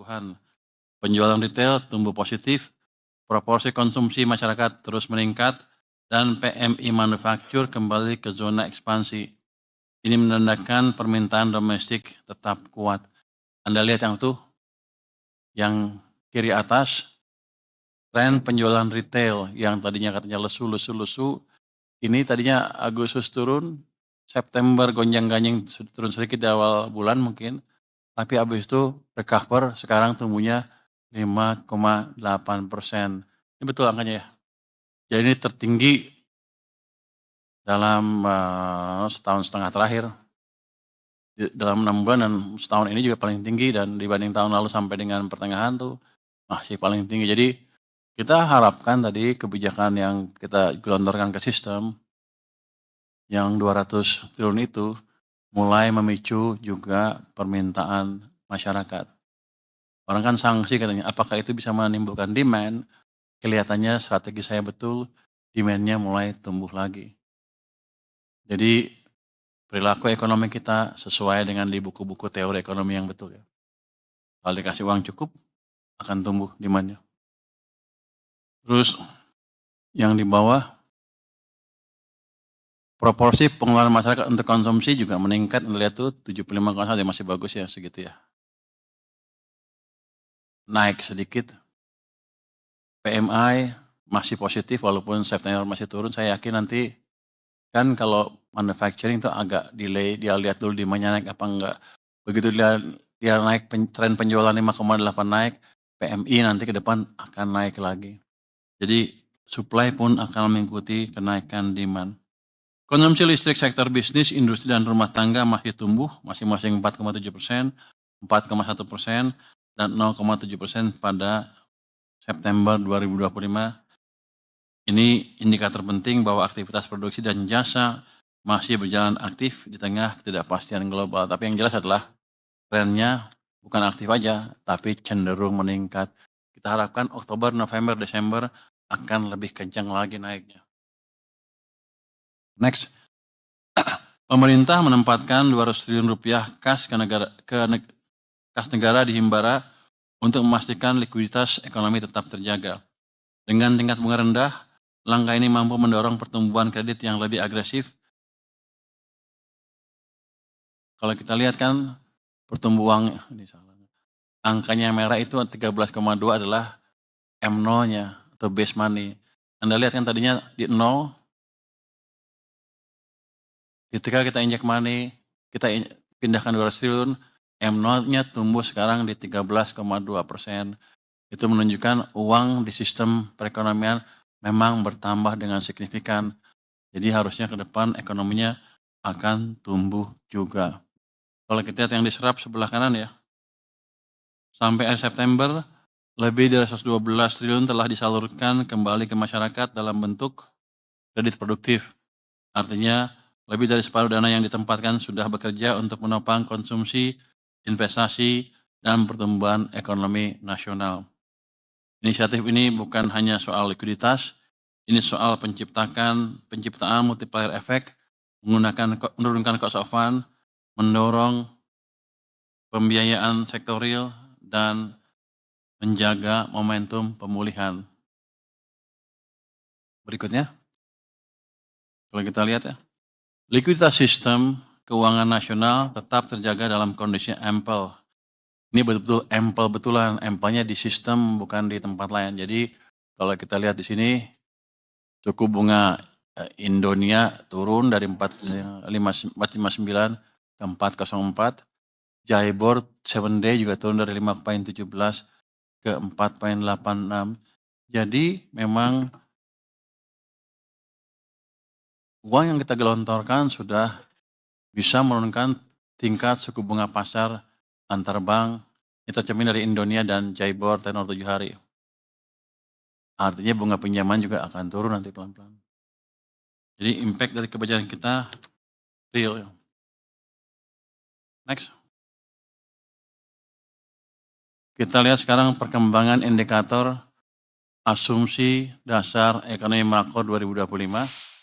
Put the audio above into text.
kebutuhan. Penjualan retail tumbuh positif, proporsi konsumsi masyarakat terus meningkat, dan PMI manufaktur kembali ke zona ekspansi. Ini menandakan permintaan domestik tetap kuat. Anda lihat yang tuh, yang kiri atas, tren penjualan retail yang tadinya katanya lesu, ini tadinya Agustus turun, September gonjang-ganjing turun sedikit di awal bulan mungkin, tapi habis itu recover, sekarang tumbuhnya 5,8%. Ini betul angkanya ya? Jadi ini tertinggi dalam setahun setengah terakhir. Dalam 6 bulan dan setahun ini juga paling tinggi, dan dibanding tahun lalu sampai dengan pertengahan tuh masih paling tinggi. Jadi kita harapkan tadi kebijakan yang kita gelontorkan ke sistem yang 200 triliun itu mulai memicu juga permintaan masyarakat. Orang kan sanksi katanya, apakah itu bisa menimbulkan demand? Kelihatannya strategi saya betul, demand-nya mulai tumbuh lagi. Jadi perilaku ekonomi kita sesuai dengan di buku-buku teori ekonomi yang betul ya. Kalau dikasih uang cukup, akan tumbuh demand-nya. Terus yang di bawah, proporsi pengeluaran masyarakat untuk konsumsi juga meningkat. Anda lihat tuh 75,1, masih bagus ya segitu ya. Naik sedikit. PMI masih positif walaupun September masih turun. Saya yakin nanti kan kalau manufacturing itu agak delay, dia lihat dulu demand-nya naik apa enggak. Begitu dia naik, tren penjualan 5,8 naik, PMI nanti ke depan akan naik lagi. Jadi supply pun akan mengikuti kenaikan demand. Konsumsi listrik sektor bisnis, industri, dan rumah tangga masih tumbuh, masing-masing 4,7%, 4,1%, dan 0,7% pada September 2025. Ini indikator penting bahwa aktivitas produksi dan jasa masih berjalan aktif di tengah ketidakpastian global. Tapi yang jelas adalah trennya bukan aktif aja, tapi cenderung meningkat. Kita harapkan Oktober, November, Desember akan lebih kencang lagi naiknya. Next, pemerintah menempatkan 200 triliun rupiah kas kas negara di Himbara untuk memastikan likuiditas ekonomi tetap terjaga. Dengan tingkat bunga rendah, langkah ini mampu mendorong pertumbuhan kredit yang lebih agresif. Kalau kita lihat kan pertumbuhan, angkanya merah itu 13,2 adalah M0-nya atau base money. Anda lihat kan tadinya di 0, ketika kita injek money, kita pindahkan 200 triliun, M0-nya tumbuh sekarang di 13,2%. Itu menunjukkan uang di sistem perekonomian memang bertambah dengan signifikan. Jadi harusnya ke depan ekonominya akan tumbuh juga. Kalau kita lihat yang diserap sebelah kanan ya, sampai akhir September, lebih dari 112 triliun telah disalurkan kembali ke masyarakat dalam bentuk kredit produktif. Artinya, lebih dari separuh dana yang ditempatkan sudah bekerja untuk menopang konsumsi, investasi, dan pertumbuhan ekonomi nasional. Inisiatif ini bukan hanya soal likuiditas, ini soal penciptaan multiplier effect, menurunkan cost of fund, mendorong pembiayaan sektorial, dan menjaga momentum pemulihan. Berikutnya, kalau kita lihat ya, likuiditas sistem keuangan nasional tetap terjaga dalam kondisi ample. Ini betul-betul ample betulan, ample-nya di sistem bukan di tempat lain. Jadi kalau kita lihat di sini, suku bunga Indonesia turun dari 4,559 ke 4,04. JIBOR 7-day juga turun dari 5,17 ke 4,86. Jadi memang uang yang kita gelontorkan sudah bisa menurunkan tingkat suku bunga pasar antar bank. Itu cermin dari Indonesia dan JIBOR tenor 7 hari. Artinya bunga pinjaman juga akan turun nanti pelan-pelan. Jadi impact dari kebijakan kita real. Next. Kita lihat sekarang perkembangan indikator asumsi dasar ekonomi makro 2025.